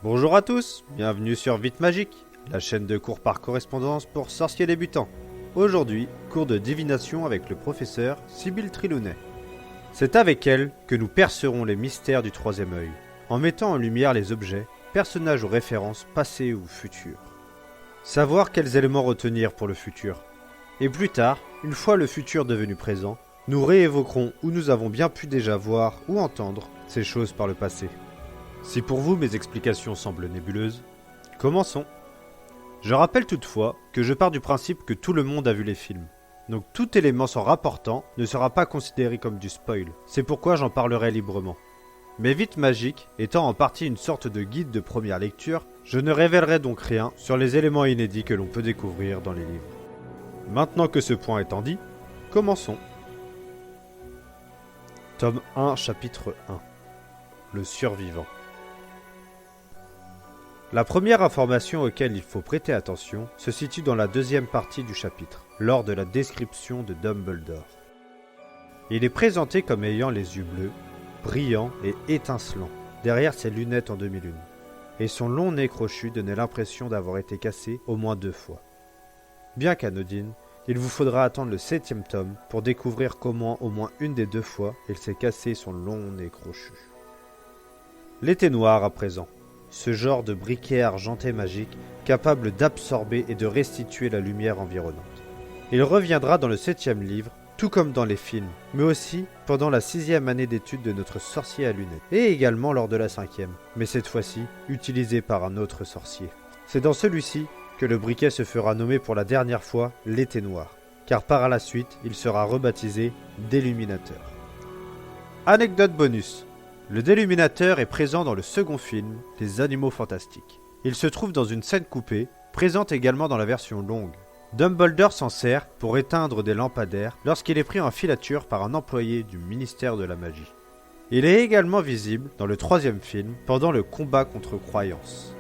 Bonjour à tous, bienvenue sur Vite Magique, la chaîne de cours par correspondance pour sorciers débutants. Aujourd'hui, cours de divination avec le professeur Sybille Trilounet. C'est avec elle que nous percerons les mystères du troisième œil, en mettant en lumière les objets, personnages ou références passées ou futures. Savoir quels éléments retenir pour le futur. Et plus tard, une fois le futur devenu présent, nous réévoquerons où nous avons bien pu déjà voir ou entendre ces choses par le passé. Si pour vous mes explications semblent nébuleuses, commençons. Je rappelle toutefois que je pars du principe que tout le monde a vu les films. Donc tout élément s'en rapportant ne sera pas considéré comme du spoil. C'est pourquoi j'en parlerai librement. Mais Vite Magique étant en partie une sorte de guide de première lecture, je ne révélerai donc rien sur les éléments inédits que l'on peut découvrir dans les livres. Maintenant que ce point étant dit, commençons. Tome 1, chapitre 1. Le survivant. La première information auquel il faut prêter attention se situe dans la deuxième partie du chapitre, lors de la description de Dumbledore. Il est présenté comme ayant les yeux bleus, brillants et étincelants, derrière ses lunettes en demi-lune, et son long nez crochu donnait l'impression d'avoir été cassé au moins 2 fois. Bien qu'anodine, il vous faudra attendre le 7e tome pour découvrir comment au moins une des 2 fois il s'est cassé son long nez crochu. L'été noir à présent. Ce genre de briquet argenté magique capable d'absorber et de restituer la lumière environnante. Il reviendra dans le 7e livre, tout comme dans les films, mais aussi pendant la 6e année d'études de notre sorcier à lunettes, et également lors de la 5e, mais cette fois-ci utilisé par un autre sorcier. C'est dans celui-ci que le briquet se fera nommer pour la dernière fois l'été noir, car par la suite il sera rebaptisé Déluminateur. Anecdote bonus. Le Déluminateur est présent dans le second film, Les Animaux Fantastiques. Il se trouve dans une scène coupée, présente également dans la version longue. Dumbledore s'en sert pour éteindre des lampadaires lorsqu'il est pris en filature par un employé du ministère de la Magie. Il est également visible dans le 3e film pendant le combat contre Croyance.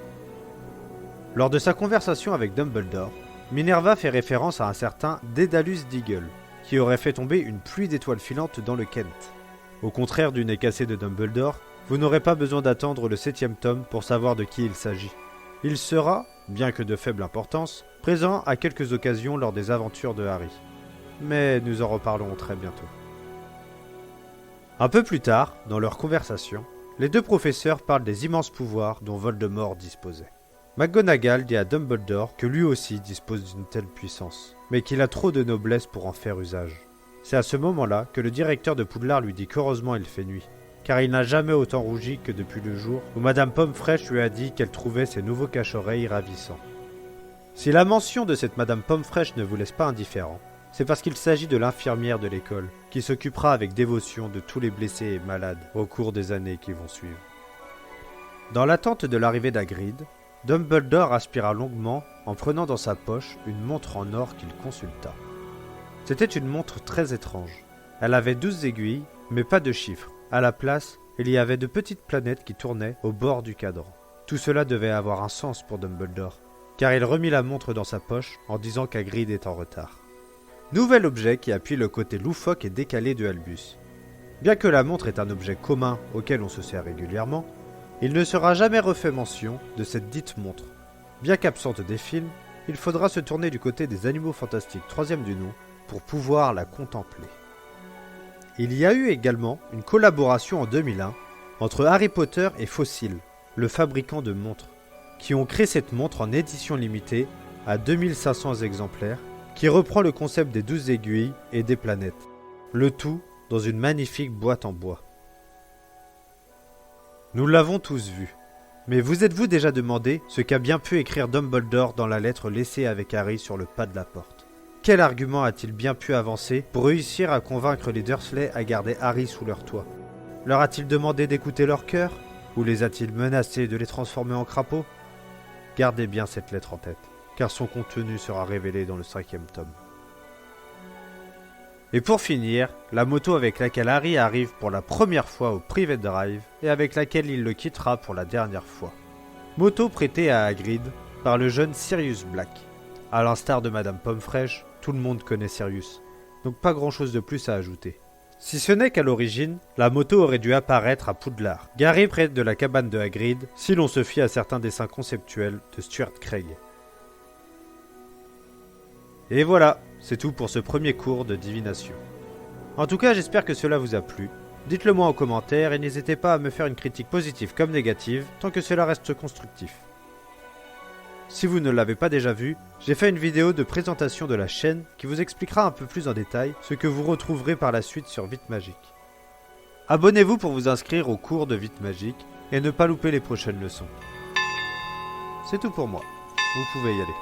Lors de sa conversation avec Dumbledore, Minerva fait référence à un certain Dédalus Diggle, qui aurait fait tomber une pluie d'étoiles filantes dans le Kent. Au contraire du nez cassé de Dumbledore, vous n'aurez pas besoin d'attendre le 7e tome pour savoir de qui il s'agit. Il sera, bien que de faible importance, présent à quelques occasions lors des aventures de Harry. Mais nous en reparlerons très bientôt. Un peu plus tard, dans leur conversation, les 2 professeurs parlent des immenses pouvoirs dont Voldemort disposait. McGonagall dit à Dumbledore que lui aussi dispose d'une telle puissance, mais qu'il a trop de noblesse pour en faire usage. C'est à ce moment-là que le directeur de Poudlard lui dit qu'heureusement il fait nuit, car il n'a jamais autant rougi que depuis le jour où Madame Pomme-Fraîche lui a dit qu'elle trouvait ses nouveaux cache-oreilles ravissants. Si la mention de cette Madame Pomme-Fraîche ne vous laisse pas indifférent, c'est parce qu'il s'agit de l'infirmière de l'école, qui s'occupera avec dévotion de tous les blessés et malades au cours des années qui vont suivre. Dans l'attente de l'arrivée d'Hagrid, Dumbledore aspira longuement en prenant dans sa poche une montre en or qu'il consulta. C'était une montre très étrange. Elle avait 12 aiguilles, mais pas de chiffres. À la place, il y avait de petites planètes qui tournaient au bord du cadran. Tout cela devait avoir un sens pour Dumbledore, car il remit la montre dans sa poche en disant qu'Hagrid est en retard. Nouvel objet qui appuie le côté loufoque et décalé de Albus. Bien que la montre est un objet commun auquel on se sert régulièrement, il ne sera jamais refait mention de cette dite montre. Bien qu'absente des films, il faudra se tourner du côté des Animaux Fantastiques 3e du nom pour pouvoir la contempler. Il y a eu également une collaboration en 2001 entre Harry Potter et Fossil, le fabricant de montres, qui ont créé cette montre en édition limitée à 2500 exemplaires, qui reprend le concept des 12 aiguilles et des planètes, le tout dans une magnifique boîte en bois. Nous l'avons tous vu, mais vous êtes-vous déjà demandé ce qu'a bien pu écrire Dumbledore dans la lettre laissée avec Harry sur le pas de la porte ? Quel argument a-t-il bien pu avancer pour réussir à convaincre les Dursley à garder Harry sous leur toit ? Leur a-t-il demandé d'écouter leur cœur ? Ou les a-t-il menacés de les transformer en crapauds ? Gardez bien cette lettre en tête, car son contenu sera révélé dans le 5e tome. Et pour finir, la moto avec laquelle Harry arrive pour la première fois au Private Drive et avec laquelle il le quittera pour la dernière fois. Moto prêtée à Hagrid par le jeune Sirius Black. À l'instar de Madame Pomme-Fraîche, tout le monde connaît Sirius, donc pas grand chose de plus à ajouter. Si ce n'est qu'à l'origine, la moto aurait dû apparaître à Poudlard, garée près de la cabane de Hagrid, si l'on se fie à certains dessins conceptuels de Stuart Craig. Et voilà, c'est tout pour ce premier cours de divination. En tout cas, j'espère que cela vous a plu. Dites-le moi en commentaire et n'hésitez pas à me faire une critique positive comme négative, tant que cela reste constructif. Si vous ne l'avez pas déjà vu, j'ai fait une vidéo de présentation de la chaîne qui vous expliquera un peu plus en détail ce que vous retrouverez par la suite sur Vite Magique. Abonnez-vous pour vous inscrire au cours de Vite Magique et ne pas louper les prochaines leçons. C'est tout pour moi, vous pouvez y aller.